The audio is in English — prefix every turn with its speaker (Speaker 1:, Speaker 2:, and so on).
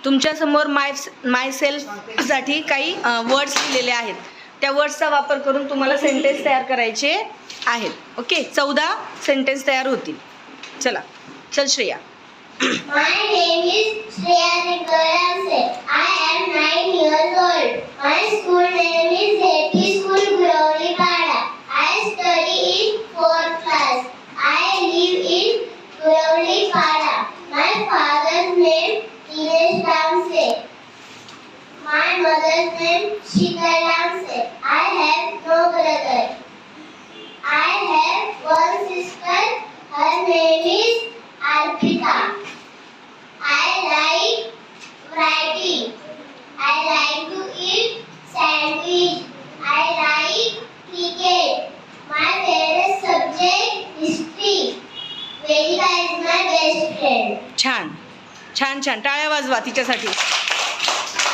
Speaker 1: तुमच्यासमोर माय सेल्फसाठी काही वर्ड्स लिहिलेले आहेत. त्या वर्ड्सचा वापर करून तुम्हाला सेंटेन्स तयार करायचे आहेत. ओके, 14 सेंटेन्स तयार होतील. चला, चल Shreya.
Speaker 2: My name is Shreya Nikolamse. I am 9 years old. My school name is AP School Gurolipada. I study in 4th class. I live in Gurolipada. My father's name Dinesh Damse. My mother's name Shikha Damse. I have no brother. I have one sister. Her name is Arpita. I like writing. I like to eat sandwich. I like cricket. My favorite subject history. Vedika is my best friend.
Speaker 1: छान छान छान, टाळ्या वाजवा तिच्यासाठी.